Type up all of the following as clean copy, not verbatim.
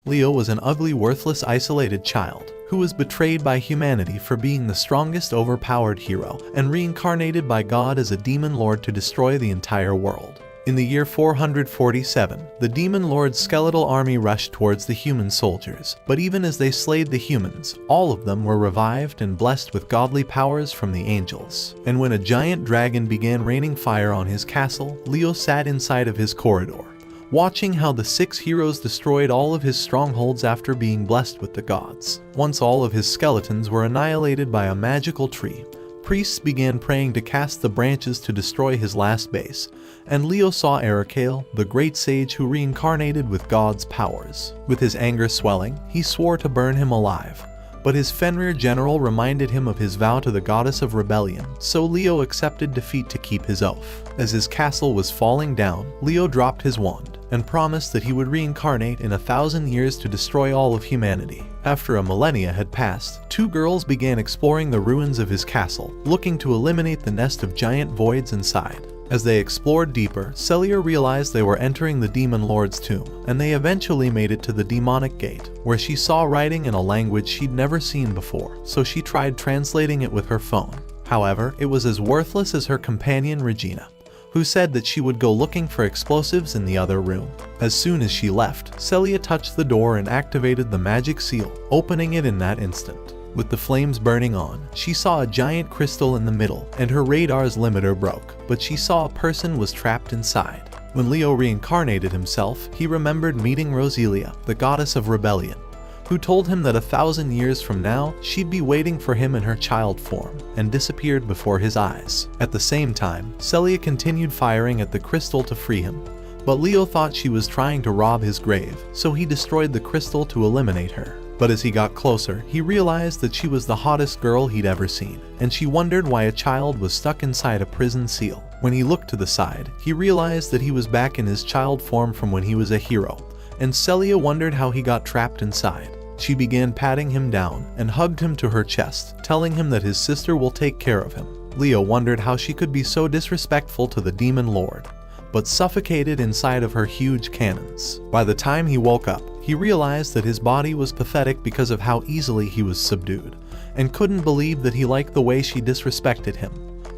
Leo was an ugly, worthless, isolated child who was betrayed by humanity for being the strongest, overpowered hero and reincarnated by God as a demon lord to destroy the entire world. In the year 447, the demon lord's skeletal army rushed towards the human soldiers, but even as they slayed the humans, all of them were revived and blessed with godly powers from the angels. And when a giant dragon began raining fire on his castle, Leo sat inside of his corridor, watching how the 6 heroes destroyed all of his strongholds after being blessed with the gods. Once all of his skeletons were annihilated by a magical tree, priests began praying to cast the branches to destroy his last base, and Leo saw Ericale, the great sage who reincarnated with God's powers. With his anger swelling, he swore to burn him alive, but his Fenrir general reminded him of his vow to the goddess of rebellion, so Leo accepted defeat to keep his oath. As his castle was falling down, Leo dropped his wand and promised that he would reincarnate in 1,000 years to destroy all of humanity. After a millennia had passed, 2 girls began exploring the ruins of his castle, looking to eliminate the nest of giant voids inside. As they explored deeper, Celia realized they were entering the demon lord's tomb, and they eventually made it to the demonic gate, where she saw writing in a language she'd never seen before, so she tried translating it with her phone. However, it was as worthless as her companion Regina, who said that she would go looking for explosives in the other room. As soon as she left, Celia touched the door and activated the magic seal, opening it in that instant. With the flames burning on, she saw a giant crystal in the middle, and her radar's limiter broke, but she saw a person was trapped inside. When Leo reincarnated himself, he remembered meeting Roselia, the goddess of rebellion, who told him that 1,000 years from now, she'd be waiting for him in her child form, and disappeared before his eyes. At the same time, Celia continued firing at the crystal to free him, but Leo thought she was trying to rob his grave, so he destroyed the crystal to eliminate her. But as he got closer, he realized that she was the hottest girl he'd ever seen, and she wondered why a child was stuck inside a prison seal. When he looked to the side, he realized that he was back in his child form from when he was a hero, and Celia wondered how he got trapped inside. She began patting him down and hugged him to her chest, telling him that his sister will take care of him. Leo wondered how she could be so disrespectful to the demon lord, but suffocated inside of her huge cannons. By the time he woke up, he realized that his body was pathetic because of how easily he was subdued, and couldn't believe that he liked the way she disrespected him,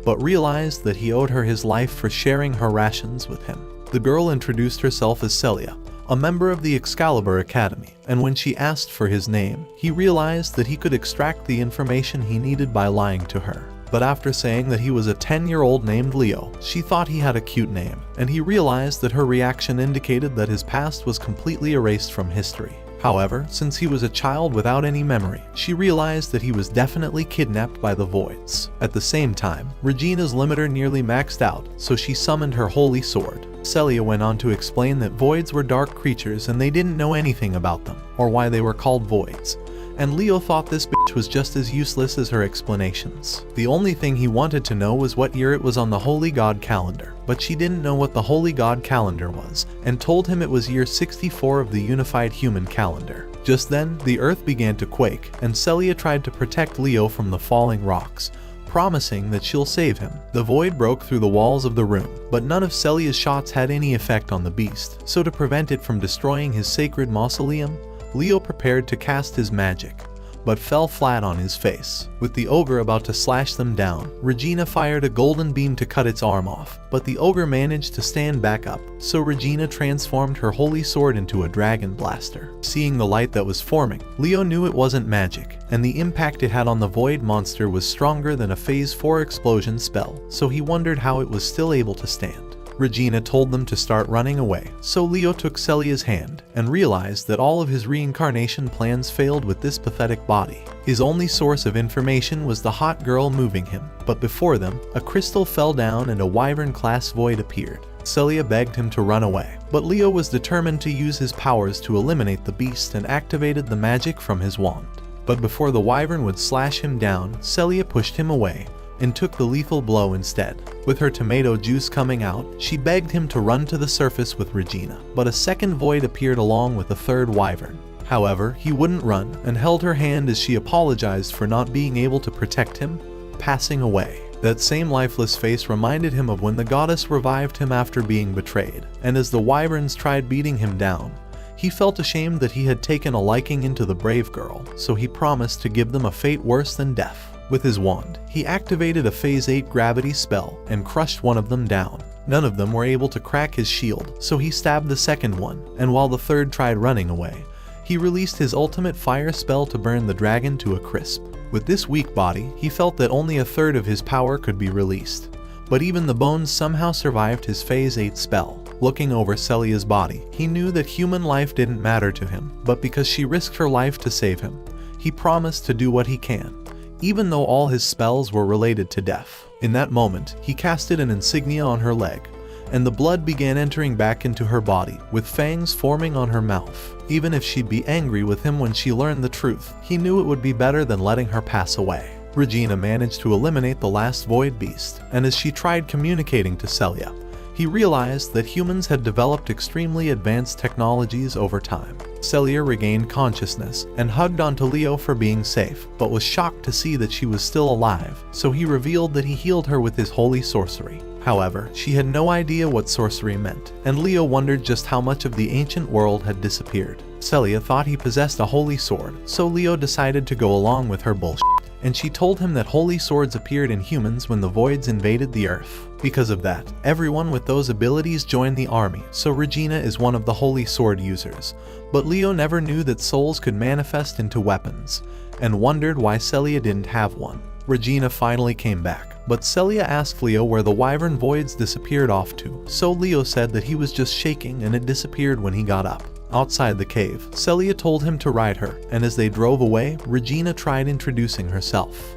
but realized that he owed her his life for sharing her rations with him. The girl introduced herself as Celia, a member of the Excalibur Academy, and when she asked for his name, he realized that he could extract the information he needed by lying to her. But after saying that he was a 10-year-old named Leo, she thought he had a cute name, and he realized that her reaction indicated that his past was completely erased from history. However, since he was a child without any memory, she realized that he was definitely kidnapped by the voids. At the same time, Regina's limiter nearly maxed out, so she summoned her holy sword. Celia went on to explain that voids were dark creatures and they didn't know anything about them, or why they were called voids, and Leo thought this bitch was just as useless as her explanations. The only thing he wanted to know was what year it was on the Holy God calendar, but she didn't know what the Holy God calendar was, and told him it was year 64 of the unified human calendar. Just then, the earth began to quake, and Celia tried to protect Leo from the falling rocks, promising that she'll save him. The void broke through the walls of the room, but none of Celia's shots had any effect on the beast, so to prevent it from destroying his sacred mausoleum, Leo prepared to cast his magic, but fell flat on his face. With the ogre about to slash them down, Regina fired a golden beam to cut its arm off, but the ogre managed to stand back up, so Regina transformed her holy sword into a dragon blaster. Seeing the light that was forming, Leo knew it wasn't magic, and the impact it had on the void monster was stronger than a phase 4 explosion spell, so he wondered how it was still able to stand. Regina told them to start running away, so Leo took Celia's hand and realized that all of his reincarnation plans failed with this pathetic body. His only source of information was the hot girl moving him, but before them, a crystal fell down and a wyvern-class void appeared. Celia begged him to run away, but Leo was determined to use his powers to eliminate the beast and activated the magic from his wand. But before the wyvern would slash him down, Celia pushed him away and took the lethal blow instead. With her tomato juice coming out, she begged him to run to the surface with Regina, but a second void appeared along with a third wyvern. However, he wouldn't run and held her hand as she apologized for not being able to protect him, passing away. That same lifeless face reminded him of when the goddess revived him after being betrayed, and as the wyverns tried beating him down, He felt ashamed that he had taken a liking into the brave girl, so he promised to give them a fate worse than death. With his wand, he activated a Phase 8 gravity spell and crushed one of them down. None of them were able to crack his shield, so he stabbed the second one, and while the third tried running away, he released his ultimate fire spell to burn the dragon to a crisp. With this weak body, he felt that only a third of his power could be released. But even the bones somehow survived his Phase 8 spell. Looking over Celia's body, he knew that human life didn't matter to him, but because she risked her life to save him, he promised to do what he can, even though all his spells were related to death. In that moment, he casted an insignia on her leg, and the blood began entering back into her body, with fangs forming on her mouth. Even if she'd be angry with him when she learned the truth, he knew it would be better than letting her pass away. Regina managed to eliminate the last void beast, and as she tried communicating to Celia, he realized that humans had developed extremely advanced technologies over time. Celia regained consciousness and hugged onto Leo for being safe, but was shocked to see that she was still alive, so he revealed that he healed her with his holy sorcery. However, she had no idea what sorcery meant, and Leo wondered just how much of the ancient world had disappeared. Celia thought he possessed a holy sword, so Leo decided to go along with her bullshit, and she told him that holy swords appeared in humans when the voids invaded the earth. Because of that, everyone with those abilities joined the army, so Regina is one of the holy sword users. But Leo never knew that souls could manifest into weapons, and wondered why Celia didn't have one. Regina finally came back, but Celia asked Leo where the wyvern voids disappeared off to, so Leo said that he was just shaking and it disappeared when he got up. Outside the cave, Celia told him to ride her, and as they drove away, Regina tried introducing herself.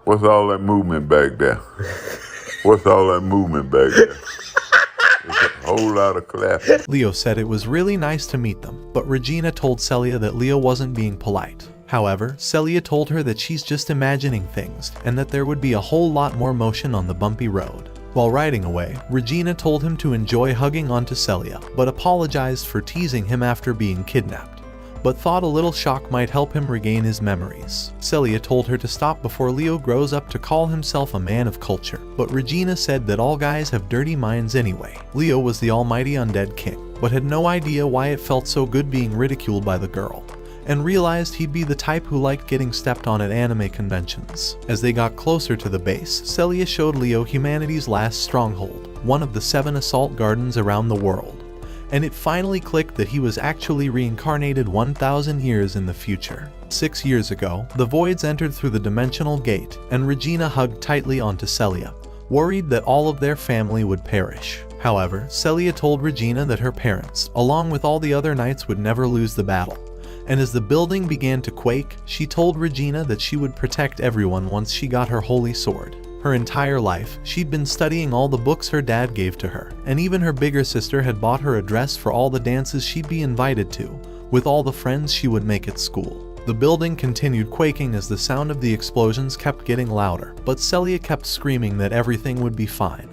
What's all that movement back there? What's all that movement back there? There's a whole lot of clapping. Leo said it was really nice to meet them, but Regina told Celia that Leo wasn't being polite. However, Celia told her that she's just imagining things, and that there would be a whole lot more motion on the bumpy road. While riding away, Regina told him to enjoy hugging onto Celia, but apologized for teasing him after being kidnapped, but thought a little shock might help him regain his memories. Celia told her to stop before Leo grows up to call himself a man of culture, but Regina said that all guys have dirty minds anyway. Leo was the almighty undead king, but had no idea why it felt so good being ridiculed by the girl, and realized he'd be the type who liked getting stepped on at anime conventions. As they got closer to the base, Celia showed Leo humanity's last stronghold, one of the 7 assault gardens around the world, and it finally clicked that he was actually reincarnated 1,000 years in the future. 6 years ago, the voids entered through the dimensional gate, and Regina hugged tightly onto Celia, worried that all of their family would perish. However, Celia told Regina that her parents, along with all the other knights, would never lose the battle. And as the building began to quake, she told Regina that she would protect everyone once she got her holy sword. Her entire life, she'd been studying all the books her dad gave to her, and even her bigger sister had bought her a dress for all the dances she'd be invited to, with all the friends she would make at school. The building continued quaking as the sound of the explosions kept getting louder, but Celia kept screaming that everything would be fine.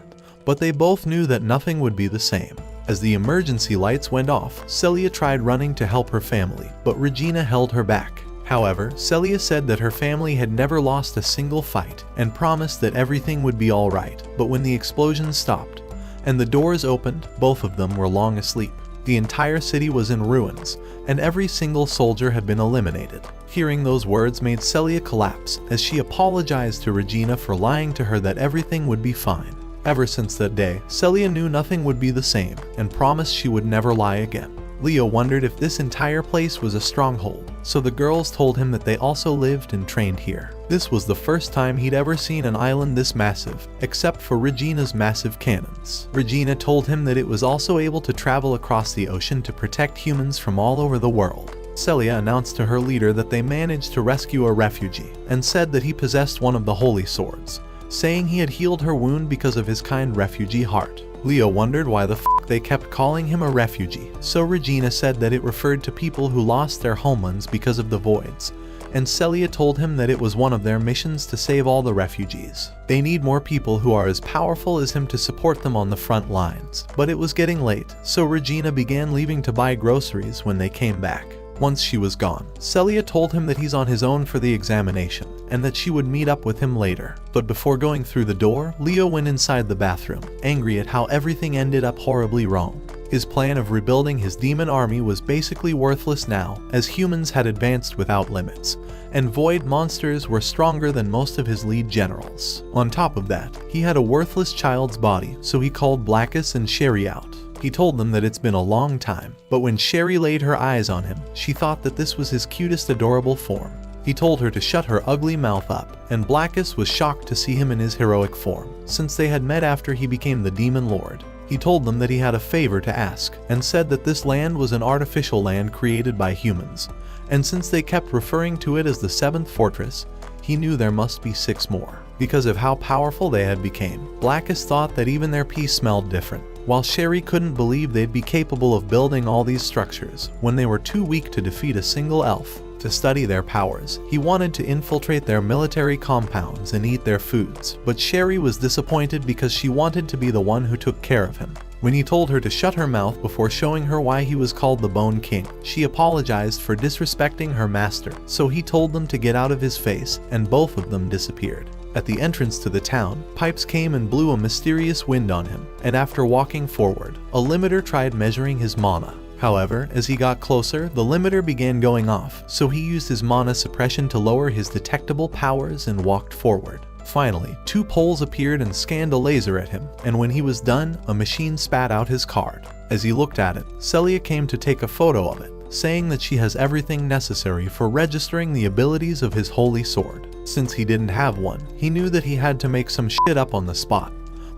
But they both knew that nothing would be the same. As the emergency lights went off, Celia tried running to help her family, but Regina held her back. However, Celia said that her family had never lost a single fight, and promised that everything would be alright. But when the explosions stopped, and the doors opened, both of them were long asleep. The entire city was in ruins, and every single soldier had been eliminated. Hearing those words made Celia collapse, as she apologized to Regina for lying to her that everything would be fine. Ever since that day, Celia knew nothing would be the same, and promised she would never lie again. Leo wondered if this entire place was a stronghold, so the girls told him that they also lived and trained here. This was the first time he'd ever seen an island this massive, except for Regina's massive cannons. Regina told him that it was also able to travel across the ocean to protect humans from all over the world. Celia announced to her leader that they managed to rescue a refugee, and said that he possessed one of the holy swords, saying he had healed her wound because of his kind refugee heart. Leo wondered why the f*** they kept calling him a refugee, so Regina said that it referred to people who lost their homelands because of the voids, and Celia told him that it was one of their missions to save all the refugees. They need more people who are as powerful as him to support them on the front lines. But it was getting late, so Regina began leaving to buy groceries when they came back. Once she was gone, Celia told him that he's on his own for the examination, and that she would meet up with him later. But before going through the door, Leo went inside the bathroom, angry at how everything ended up horribly wrong. His plan of rebuilding his demon army was basically worthless now, as humans had advanced without limits, and void monsters were stronger than most of his lead generals. On top of that, he had a worthless child's body, so he called Blackus and Sherry out. He told them that it's been a long time, but when Sherry laid her eyes on him, she thought that this was his cutest adorable form. He told her to shut her ugly mouth up, and Blackus was shocked to see him in his heroic form, since they had met after he became the Demon Lord. He told them that he had a favor to ask, and said that this land was an artificial land created by humans, and since they kept referring to it as the 7th fortress, he knew there must be 6 more. Because of how powerful they had become, Blackus thought that even their pee smelled different, while Sherry couldn't believe they'd be capable of building all these structures when they were too weak to defeat a single elf. To study their powers, he wanted to infiltrate their military compounds and eat their foods, but Sherry was disappointed because she wanted to be the one who took care of him. When he told her to shut her mouth before showing her why he was called the Bone King, she apologized for disrespecting her master, so he told them to get out of his face, and both of them disappeared. At the entrance to the town, Pipes came and blew a mysterious wind on him, and after walking forward, a limiter tried measuring his mana. However, as he got closer, the limiter began going off, so he used his mana suppression to lower his detectable powers and walked forward. Finally, 2 poles appeared and scanned a laser at him, and when he was done, a machine spat out his card. As he looked at it, Celia came to take a photo of it, saying that she has everything necessary for registering the abilities of his holy sword. Since he didn't have one, he knew that he had to make some shit up on the spot.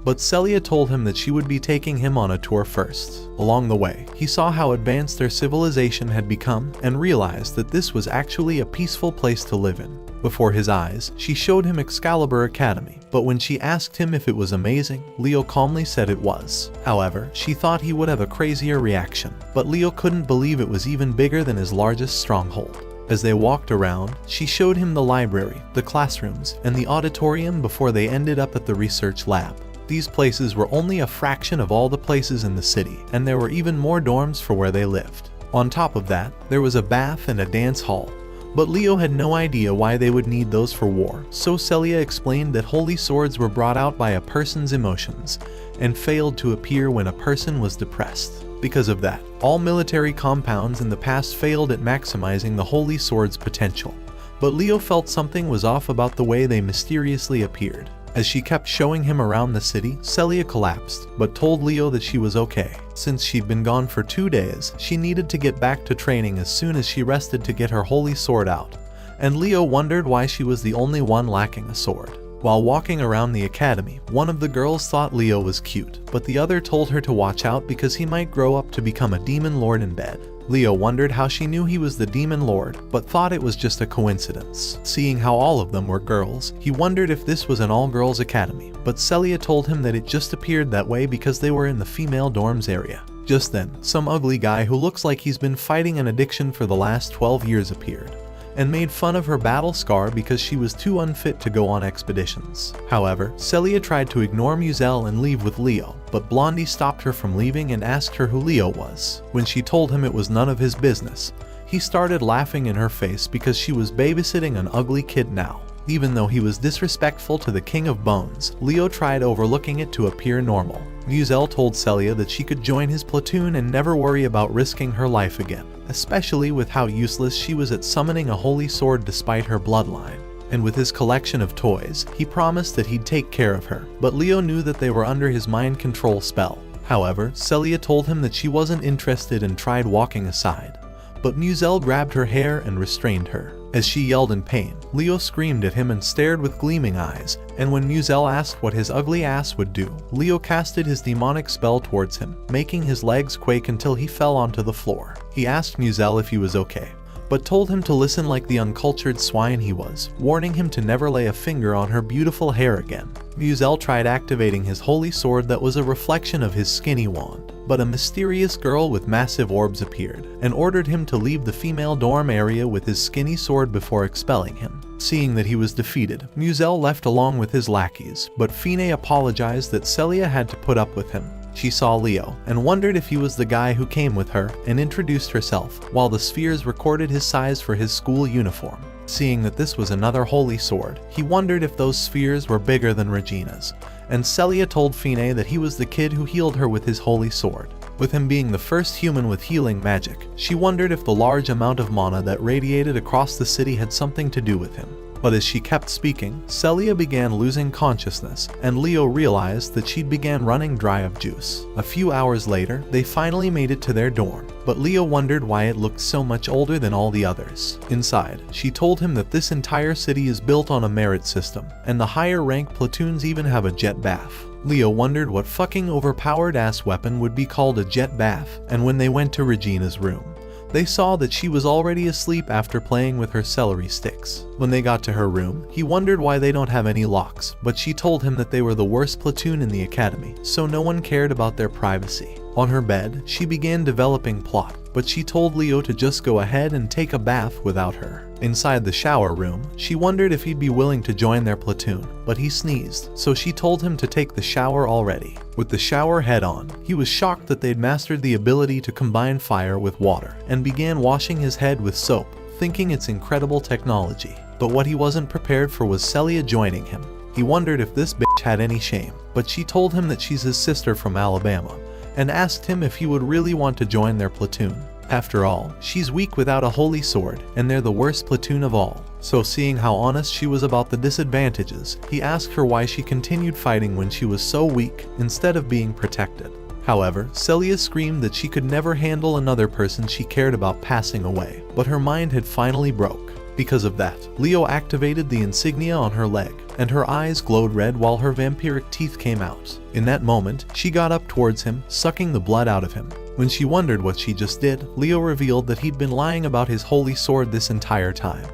But Celia told him that she would be taking him on a tour first. Along the way, he saw how advanced their civilization had become and realized that this was actually a peaceful place to live in. Before his eyes, she showed him Excalibur Academy, but when she asked him if it was amazing, Leo calmly said it was. However, she thought he would have a crazier reaction, but Leo couldn't believe it was even bigger than his largest stronghold. As they walked around, she showed him the library, the classrooms, and the auditorium before they ended up at the research lab. These places were only a fraction of all the places in the city, and there were even more dorms for where they lived. On top of that, there was a bath and a dance hall. But Leo had no idea why they would need those for war, so Celia explained that holy swords were brought out by a person's emotions, and failed to appear when a person was depressed. Because of that, all military compounds in the past failed at maximizing the holy sword's potential. But Leo felt something was off about the way they mysteriously appeared. As she kept showing him around the city, Celia collapsed, but told Leo that she was okay. Since she'd been gone for 2 days, she needed to get back to training as soon as she rested to get her holy sword out. And Leo wondered why she was the only one lacking a sword. While walking around the academy, one of the girls thought Leo was cute, but the other told her to watch out because he might grow up to become a demon lord in bed. Leo wondered how she knew he was the demon lord, but thought it was just a coincidence. Seeing how all of them were girls, he wondered if this was an all-girls academy, but Celia told him that it just appeared that way because they were in the female dorms area. Just then, some ugly guy who looks like he's been fighting an addiction for the last 12 years appeared, and made fun of her battle scar because she was too unfit to go on expeditions. However, Celia tried to ignore Muzel and leave with Leo, but Blondie stopped her from leaving and asked her who Leo was. When she told him it was none of his business, he started laughing in her face because she was babysitting an ugly kid now. Even though he was disrespectful to the King of Bones, Leo tried overlooking it to appear normal. Muzel told Celia that she could join his platoon and never worry about risking her life again, especially with how useless she was at summoning a holy sword despite her bloodline. And with his collection of toys, he promised that he'd take care of her, but Leo knew that they were under his mind control spell. However, Celia told him that she wasn't interested and tried walking aside, but Muzel grabbed her hair and restrained her. As she yelled in pain, Leo screamed at him and stared with gleaming eyes, and when Muzel asked what his ugly ass would do, Leo casted his demonic spell towards him, making his legs quake until he fell onto the floor. He asked Muzel if he was okay, but told him to listen like the uncultured swine he was, warning him to never lay a finger on her beautiful hair again. Muzel tried activating his holy sword that was a reflection of his skinny wand, but a mysterious girl with massive orbs appeared, and ordered him to leave the female dorm area with his skinny sword before expelling him. Seeing that he was defeated, Muzel left along with his lackeys, but Fine apologized that Celia had to put up with him. She saw Leo, and wondered if he was the guy who came with her, and introduced herself, while the spheres recorded his size for his school uniform. Seeing that this was another holy sword, he wondered if those spheres were bigger than Regina's, and Celia told Fine that he was the kid who healed her with his holy sword. With him being the first human with healing magic, she wondered if the large amount of mana that radiated across the city had something to do with him. But as she kept speaking, Celia began losing consciousness, and Leo realized that she'd began running dry of juice. A few hours later, they finally made it to their dorm, but Leo wondered why it looked so much older than all the others. Inside, she told him that this entire city is built on a merit system, and the higher rank platoons even have a jet bath. Leo wondered what fucking overpowered ass weapon would be called a jet bath, and when they went to Regina's room, they saw that she was already asleep after playing with her celery sticks. When they got to her room, he wondered why they don't have any locks, but she told him that they were the worst platoon in the academy, so no one cared about their privacy. On her bed, she began developing plot, but she told Leo to just go ahead and take a bath without her. Inside the shower room, she wondered if he'd be willing to join their platoon, but he sneezed, so she told him to take the shower already. With the shower head on, he was shocked that they'd mastered the ability to combine fire with water, and began washing his head with soap, thinking it's incredible technology. But what he wasn't prepared for was Celia joining him. He wondered if this bitch had any shame, but she told him that she's his sister from Alabama, and asked him if he would really want to join their platoon. After all, she's weak without a holy sword, and they're the worst platoon of all. So seeing how honest she was about the disadvantages, he asked her why she continued fighting when she was so weak, instead of being protected. However, Celia screamed that she could never handle another person she cared about passing away, but her mind had finally broke. Because of that, Leo activated the insignia on her leg, and her eyes glowed red while her vampiric teeth came out. In that moment, she got up towards him, sucking the blood out of him. When she wondered what she just did, Leo revealed that he'd been lying about his holy sword this entire time,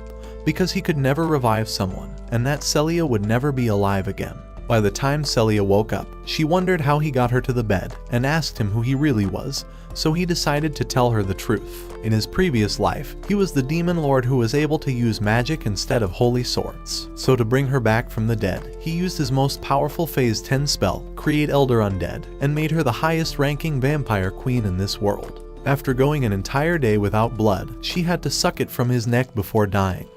because he could never revive someone, and that Celia would never be alive again. By the time Celia woke up, she wondered how he got her to the bed, and asked him who he really was, so he decided to tell her the truth. In his previous life, he was the demon lord who was able to use magic instead of holy swords. So to bring her back from the dead, he used his most powerful phase 10 spell, Create Elder Undead, and made her the highest ranking vampire queen in this world. After going an entire day without blood, she had to suck it from his neck before dying.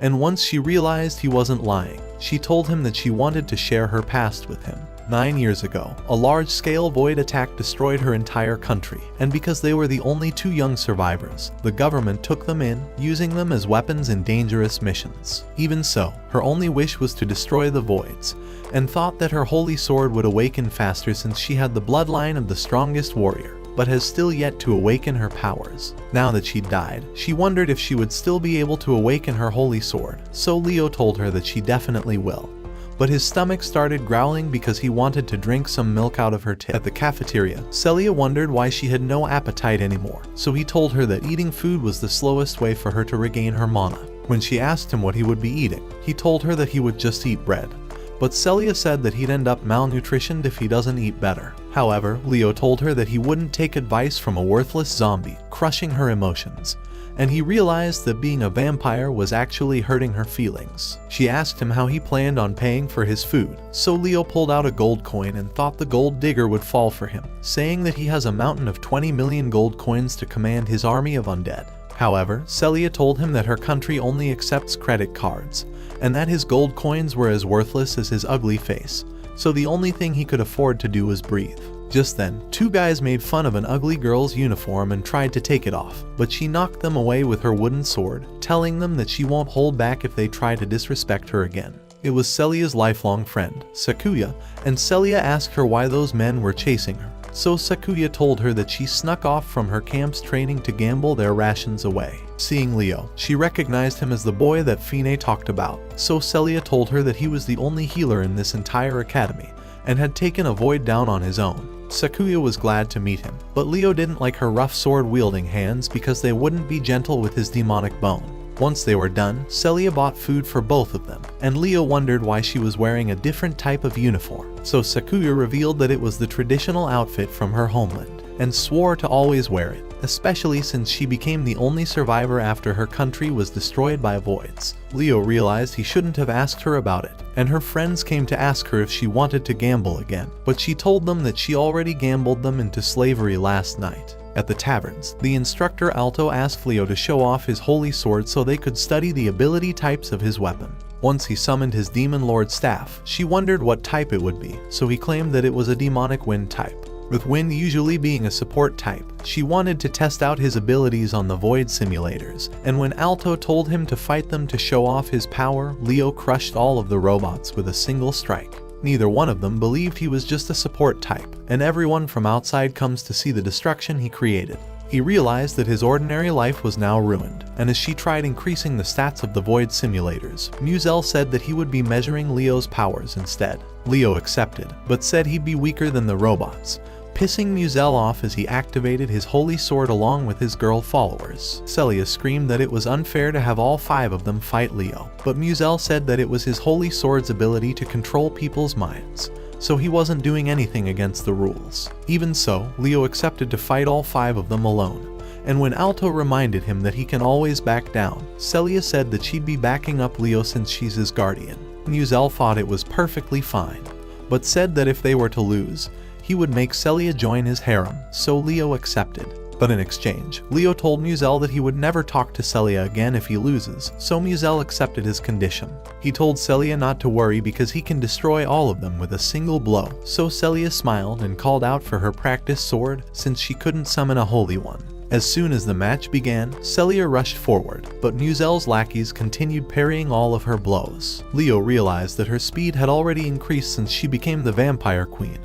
And once she realized he wasn't lying, she told him that she wanted to share her past with him. 9 years ago, a large-scale void attack destroyed her entire country, and because they were the only 2 young survivors, the government took them in, using them as weapons in dangerous missions. Even so, her only wish was to destroy the voids, and thought that her holy sword would awaken faster since she had the bloodline of the strongest warrior, but has still yet to awaken her powers. Now that she'd died, she wondered if she would still be able to awaken her holy sword, so Leo told her that she definitely will. But his stomach started growling because he wanted to drink some milk out of her tip. At the cafeteria, Celia wondered why she had no appetite anymore, so he told her that eating food was the slowest way for her to regain her mana. When she asked him what he would be eating, he told her that he would just eat bread. But Celia said that he'd end up malnutritioned if he doesn't eat better. However, Leo told her that he wouldn't take advice from a worthless zombie, crushing her emotions. And he realized that being a vampire was actually hurting her feelings. She asked him how he planned on paying for his food, so Leo pulled out a gold coin and thought the gold digger would fall for him, saying that he has a mountain of 20 million gold coins to command his army of undead. However, Celia told him that her country only accepts credit cards, and that his gold coins were as worthless as his ugly face, so the only thing he could afford to do was breathe. Just then, 2 guys made fun of an ugly girl's uniform and tried to take it off, but she knocked them away with her wooden sword, telling them that she won't hold back if they try to disrespect her again. It was Celia's lifelong friend, Sakuya, and Celia asked her why those men were chasing her. So Sakuya told her that she snuck off from her camp's training to gamble their rations away. Seeing Leo, she recognized him as the boy that Fine talked about, so Celia told her that he was the only healer in this entire academy, and had taken a void down on his own. Sakuya was glad to meet him, but Leo didn't like her rough sword-wielding hands because they wouldn't be gentle with his demonic bone. Once they were done, Celia bought food for both of them, and Leo wondered why she was wearing a different type of uniform. So Sakuya revealed that it was the traditional outfit from her homeland, and swore to always wear it, especially since she became the only survivor after her country was destroyed by voids. Leo realized he shouldn't have asked her about it, and her friends came to ask her if she wanted to gamble again, but she told them that she already gambled them into slavery last night. At the taverns, the instructor Alto asked Leo to show off his holy sword so they could study the ability types of his weapon. Once he summoned his demon lord staff, she wondered what type it would be, so he claimed that it was a demonic wind type. With Win usually being a support type, she wanted to test out his abilities on the void simulators, and when Alto told him to fight them to show off his power, Leo crushed all of the robots with a single strike. Neither one of them believed he was just a support type, and everyone from outside comes to see the destruction he created. He realized that his ordinary life was now ruined, and as she tried increasing the stats of the void simulators, Musel said that he would be measuring Leo's powers instead. Leo accepted, but said he'd be weaker than the robots, pissing Musel off as he activated his holy sword along with his girl followers. Celia screamed that it was unfair to have all 5 of them fight Leo, but Musel said that it was his holy sword's ability to control people's minds, so he wasn't doing anything against the rules. Even so, Leo accepted to fight all 5 of them alone, and when Alto reminded him that he can always back down, Celia said that she'd be backing up Leo since she's his guardian. Musel thought it was perfectly fine, but said that if they were to lose, he would make Celia join his harem, so Leo accepted. But in exchange, Leo told Musel that he would never talk to Celia again if he loses, so Musel accepted his condition. He told Celia not to worry because he can destroy all of them with a single blow, so Celia smiled and called out for her practice sword since she couldn't summon a holy one. As soon as the match began, Celia rushed forward, but Musel's lackeys continued parrying all of her blows. Leo realized that her speed had already increased since she became the vampire queen,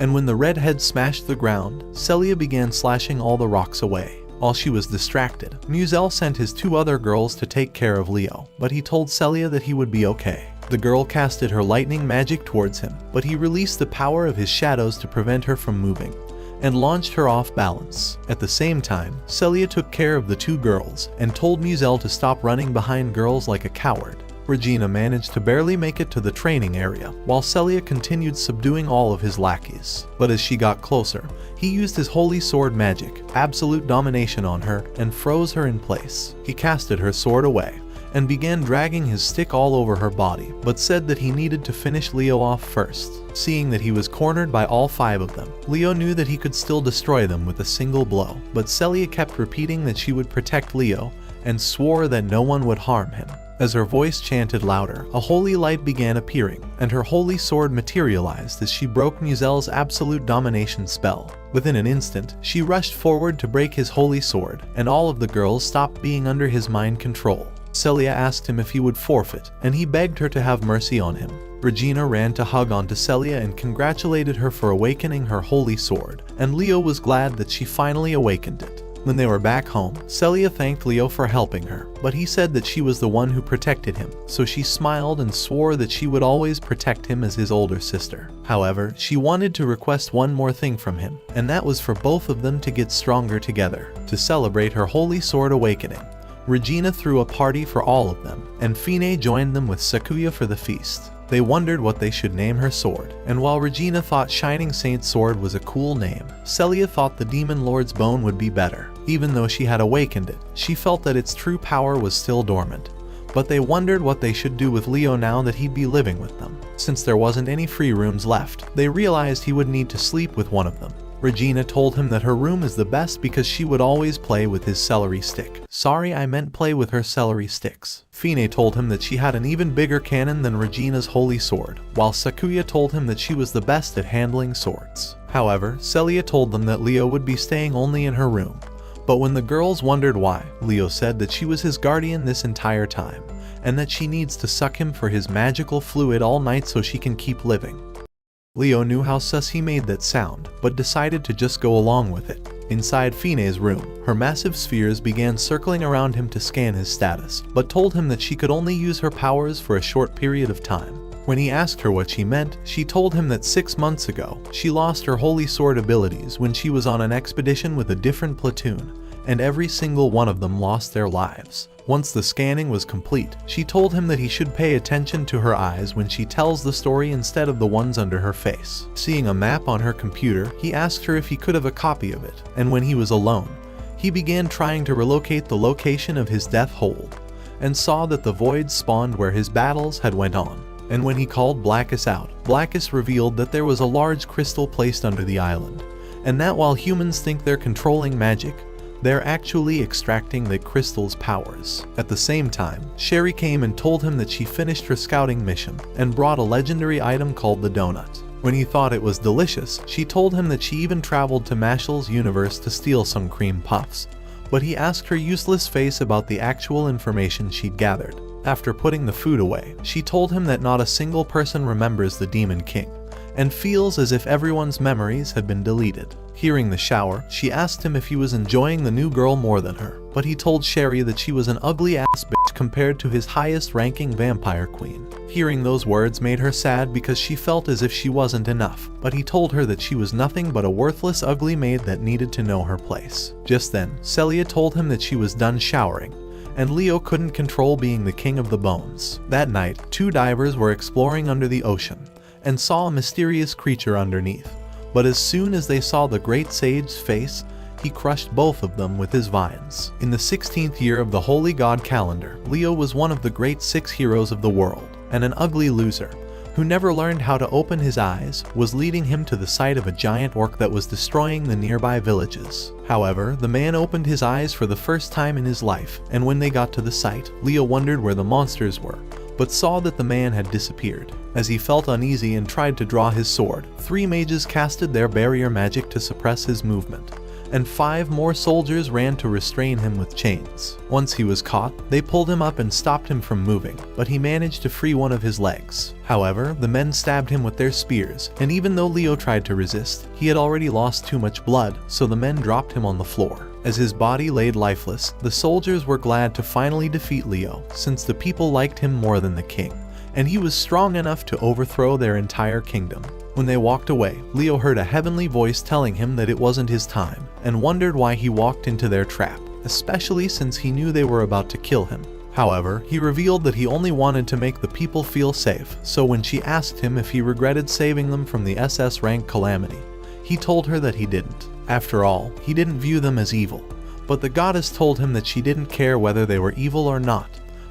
and when the redhead smashed the ground, Celia began slashing all the rocks away. While she was distracted, Musel sent his 2 other girls to take care of Leo, but he told Celia that he would be okay. The girl casted her lightning magic towards him, but he released the power of his shadows to prevent her from moving, and launched her off balance. At the same time, Celia took care of the 2 girls, and told Musel to stop running behind girls like a coward. Regina managed to barely make it to the training area, while Celia continued subduing all of his lackeys. But as she got closer, he used his holy sword magic, absolute domination on her, and froze her in place. He casted her sword away, and began dragging his stick all over her body, but said that he needed to finish Leo off first. Seeing that he was cornered by all 5 of them, Leo knew that he could still destroy them with a single blow, but Celia kept repeating that she would protect Leo, and swore that no one would harm him. As her voice chanted louder, a holy light began appearing, and her holy sword materialized as she broke Musel's absolute domination spell. Within an instant, she rushed forward to break his holy sword, and all of the girls stopped being under his mind control. Celia asked him if he would forfeit, and he begged her to have mercy on him. Regina ran to hug onto Celia and congratulated her for awakening her holy sword, and Leo was glad that she finally awakened it. When they were back home, Celia thanked Leo for helping her, but he said that she was the one who protected him, so she smiled and swore that she would always protect him as his older sister. However, she wanted to request one more thing from him, and that was for both of them to get stronger together. To celebrate her holy sword awakening, Regina threw a party for all of them, and Fine joined them with Sakuya for the feast. They wondered what they should name her sword, and while Regina thought Shining Saint's sword was a cool name, Celia thought the Demon Lord's bone would be better. Even though she had awakened it, she felt that its true power was still dormant. But they wondered what they should do with Leo now that he'd be living with them. Since there wasn't any free rooms left, they realized he would need to sleep with one of them. Regina told him that her room is the best because she would always play with his celery stick. Sorry, I meant play with her celery sticks. Fine told him that she had an even bigger cannon than Regina's holy sword, while Sakuya told him that she was the best at handling swords. However, Celia told them that Leo would be staying only in her room. But when the girls wondered why, Leo said that she was his guardian this entire time, and that she needs to suck him for his magical fluid all night so she can keep living. Leo knew how sus he made that sound, but decided to just go along with it. Inside Fine's room, her massive spheres began circling around him to scan his status, but told him that she could only use her powers for a short period of time. When he asked her what she meant, she told him that 6 months ago, she lost her holy sword abilities when she was on an expedition with a different platoon, and every single one of them lost their lives. Once the scanning was complete, she told him that he should pay attention to her eyes when she tells the story instead of the ones under her face. Seeing a map on her computer, he asked her if he could have a copy of it, and when he was alone, he began trying to relocate the location of his death hold, and saw that the void spawned where his battles had went on. And when he called Blackus out, Blackus revealed that there was a large crystal placed under the island, and that while humans think they're controlling magic, they're actually extracting the crystal's powers. At the same time, Sherry came and told him that she finished her scouting mission and brought a legendary item called the donut. When he thought it was delicious, she told him that she even traveled to Mashal's universe to steal some cream puffs, but he asked her useless face about the actual information she'd gathered. After putting the food away, she told him that not a single person remembers the Demon King, and feels as if everyone's memories had been deleted. Hearing the shower, she asked him if he was enjoying the new girl more than her, but he told Sherry that she was an ugly-ass bitch compared to his highest-ranking vampire queen. Hearing those words made her sad because she felt as if she wasn't enough, but he told her that she was nothing but a worthless ugly maid that needed to know her place. Just then, Celia told him that she was done showering, and Leo couldn't control being the king of the bones. That night, two divers were exploring under the ocean, and saw a mysterious creature underneath. But as soon as they saw the great sage's face, he crushed both of them with his vines. In the 16th year of the Holy God calendar, Leo was one of the great 6 heroes of the world, and an ugly loser, who never learned how to open his eyes, was leading him to the sight of a giant orc that was destroying the nearby villages. However, the man opened his eyes for the first time in his life, and when they got to the site, Leo wondered where the monsters were, but saw that the man had disappeared. As he felt uneasy and tried to draw his sword, 3 mages casted their barrier magic to suppress his movement, and 5 more soldiers ran to restrain him with chains. Once he was caught, they pulled him up and stopped him from moving, but he managed to free one of his legs. However, the men stabbed him with their spears, and even though Leo tried to resist, he had already lost too much blood, so the men dropped him on the floor. As his body laid lifeless, the soldiers were glad to finally defeat Leo, since the people liked him more than the king, and he was strong enough to overthrow their entire kingdom. When they walked away, Leo heard a heavenly voice telling him that it wasn't his time, and wondered why he walked into their trap, especially since he knew they were about to kill him. However, he revealed that he only wanted to make the people feel safe, so when she asked him if he regretted saving them from the SS rank calamity, he told her that he didn't. After all, he didn't view them as evil, but the goddess told him that she didn't care whether they were evil or not,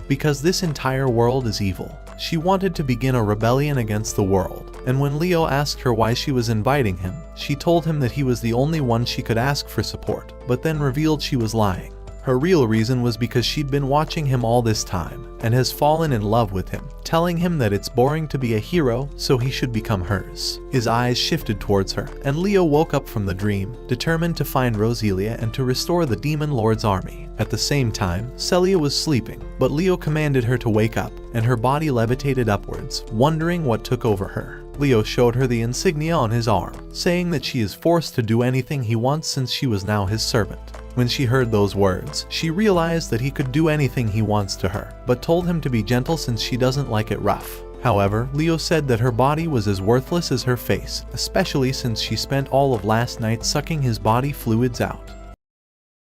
because this entire world is evil. She wanted to begin a rebellion against the world, and when Leo asked her why she was inviting him, she told him that he was the only one she could ask for support, but then revealed she was lying. Her real reason was because she'd been watching him all this time, and has fallen in love with him, telling him that it's boring to be a hero, so he should become hers. His eyes shifted towards her, and Leo woke up from the dream, determined to find Roselia and to restore the Demon Lord's army. At the same time, Celia was sleeping, but Leo commanded her to wake up, and her body levitated upwards, wondering what took over her. Leo showed her the insignia on his arm, saying that she is forced to do anything he wants since she was now his servant. When she heard those words, she realized that he could do anything he wants to her, but told him to be gentle since she doesn't like it rough. However, Leo said that her body was as worthless as her face, especially since she spent all of last night sucking his body fluids out.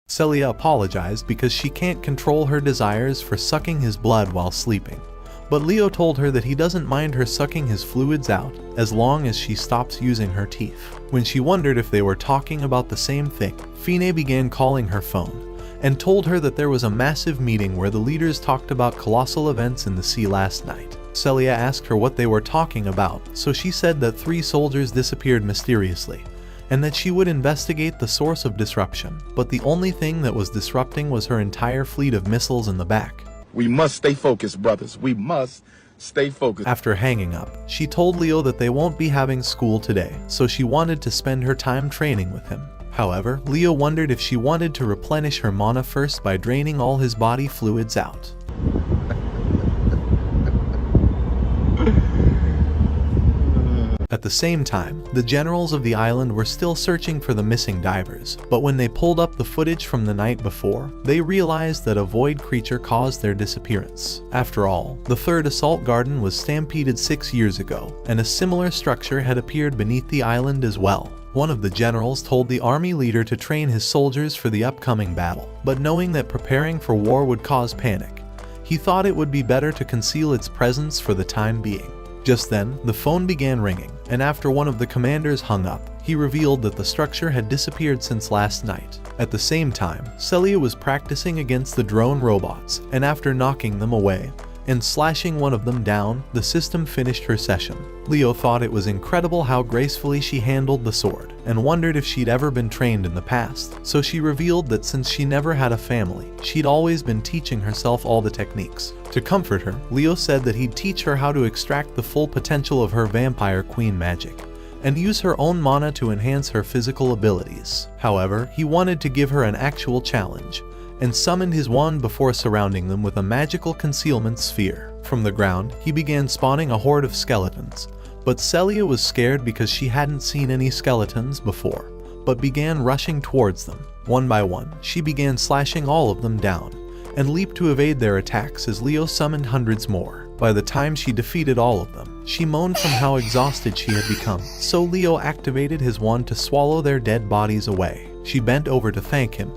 Celia apologized because she can't control her desires for sucking his blood while sleeping. But Leo told her that he doesn't mind her sucking his fluids out as long as she stops using her teeth. When she wondered if they were talking about the same thing, Fine began calling her phone and told her that there was a massive meeting where the leaders talked about colossal events in the sea last night. Celia asked her what they were talking about, so she said that 3 soldiers disappeared mysteriously and that she would investigate the source of disruption, but the only thing that was disrupting was her entire fleet of missiles in the back. We must stay focused, brothers. We must stay focused. After hanging up, she told Leo that they won't be having school today, so she wanted to spend her time training with him. However, Leo wondered if she wanted to replenish her mana first by draining all his body fluids out. At the same time, the generals of the island were still searching for the missing divers, but when they pulled up the footage from the night before, they realized that a void creature caused their disappearance. After all, the 3rd assault garden was stampeded 6 years ago, and a similar structure had appeared beneath the island as well. One of the generals told the army leader to train his soldiers for the upcoming battle, but knowing that preparing for war would cause panic, he thought it would be better to conceal its presence for the time being. Just then, the phone began ringing, and after one of the commanders hung up, he revealed that the structure had disappeared since last night. At the same time, Celia was practicing against the drone robots, and after knocking them away, and slashing one of them down, the system finished her session. Leo thought it was incredible how gracefully she handled the sword, and wondered if she'd ever been trained in the past, so she revealed that since she never had a family, she'd always been teaching herself all the techniques. To comfort her, Leo said that he'd teach her how to extract the full potential of her vampire queen magic, and use her own mana to enhance her physical abilities. However, he wanted to give her an actual challenge, and summoned his wand before surrounding them with a magical concealment sphere. From the ground, he began spawning a horde of skeletons, but Celia was scared because she hadn't seen any skeletons before, but began rushing towards them. One by one, she began slashing all of them down, and leaped to evade their attacks as Leo summoned hundreds more. By the time she defeated all of them, she moaned from how exhausted she had become, so Leo activated his wand to swallow their dead bodies away. She bent over to thank him,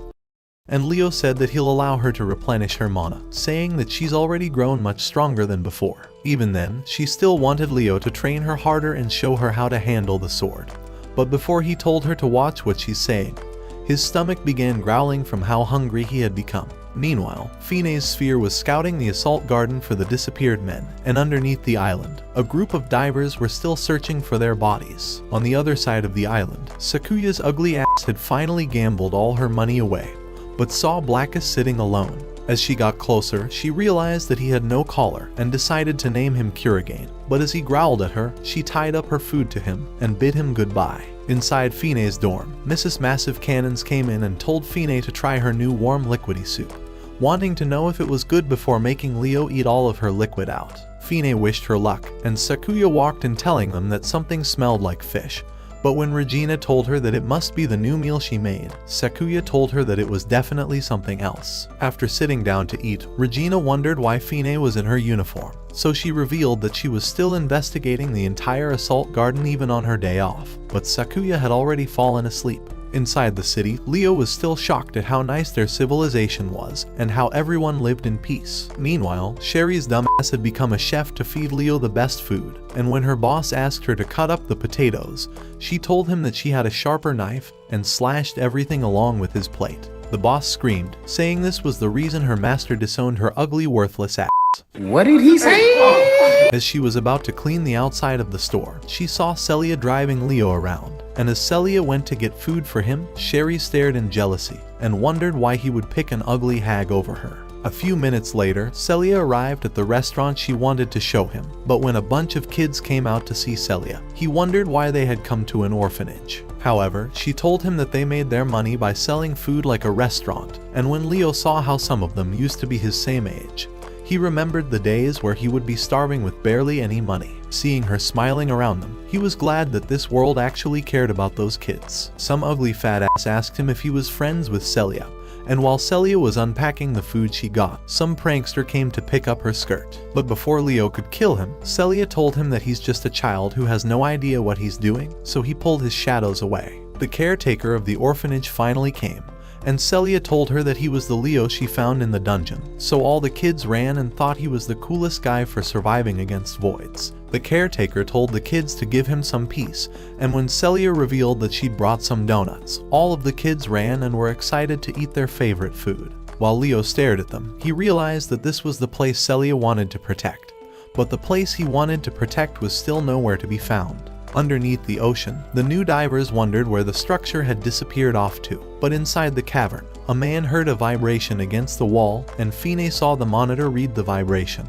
and Leo said that he'll allow her to replenish her mana, saying that she's already grown much stronger than before. Even then, she still wanted Leo to train her harder and show her how to handle the sword. But before he told her to watch what she's saying, his stomach began growling from how hungry he had become. Meanwhile, Fine's sphere was scouting the assault garden for the disappeared men, and underneath the island, a group of divers were still searching for their bodies. On the other side of the island, Sakuya's ugly ass had finally gambled all her money away, but saw Blackus sitting alone. As she got closer, she realized that he had no collar and decided to name him Kurigane. But as he growled at her, she tied up her food to him and bid him goodbye. Inside Fine's dorm, Mrs. Massive Cannons came in and told Fine to try her new warm liquidy soup, wanting to know if it was good before making Leo eat all of her liquid out. Fine wished her luck, and Sakuya walked in telling them that something smelled like fish. But when Regina told her that it must be the new meal she made, Sakuya told her that it was definitely something else. After sitting down to eat, Regina wondered why Fine was in her uniform, so she revealed that she was still investigating the entire assault garden even on her day off. But Sakuya had already fallen asleep. Inside the city, Leo was still shocked at how nice their civilization was, and how everyone lived in peace. Meanwhile, Sherry's dumbass had become a chef to feed Leo the best food, and when her boss asked her to cut up the potatoes, she told him that she had a sharper knife, and slashed everything along with his plate. The boss screamed, saying this was the reason her master disowned her ugly, worthless ass. What did he say? As she was about to clean the outside of the store, she saw Celia driving Leo around, and as Celia went to get food for him, Sherry stared in jealousy, and wondered why he would pick an ugly hag over her. A few minutes later, Celia arrived at the restaurant she wanted to show him, but when a bunch of kids came out to see Celia, he wondered why they had come to an orphanage. However, she told him that they made their money by selling food like a restaurant, and when Leo saw how some of them used to be his same age, he remembered the days where he would be starving with barely any money. Seeing her smiling around them, he was glad that this world actually cared about those kids. Some ugly fat ass asked him if he was friends with Celia, and while Celia was unpacking the food she got, some prankster came to pick up her skirt. But before Leo could kill him, Celia told him that he's just a child who has no idea what he's doing, so he pulled his shadows away. The caretaker of the orphanage finally came, and Celia told her that he was the Leo she found in the dungeon, so all the kids ran and thought he was the coolest guy for surviving against voids. The caretaker told the kids to give him some peace, and when Celia revealed that she'd brought some donuts, all of the kids ran and were excited to eat their favorite food. While Leo stared at them, he realized that this was the place Celia wanted to protect, but the place he wanted to protect was still nowhere to be found. Underneath the ocean, the new divers wondered where the structure had disappeared off to, but inside the cavern, a man heard a vibration against the wall, and Fine saw the monitor read the vibration,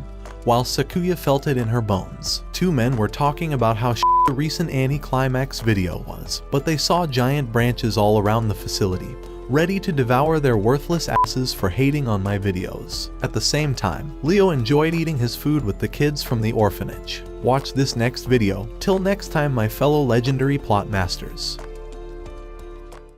while Sakuya felt it in her bones. Two men were talking about how the recent anti-climax video was, but they saw giant branches all around the facility, ready to devour their worthless asses for hating on my videos. At the same time, Leo enjoyed eating his food with the kids from the orphanage. Watch this next video. Till next time, my fellow legendary plot masters.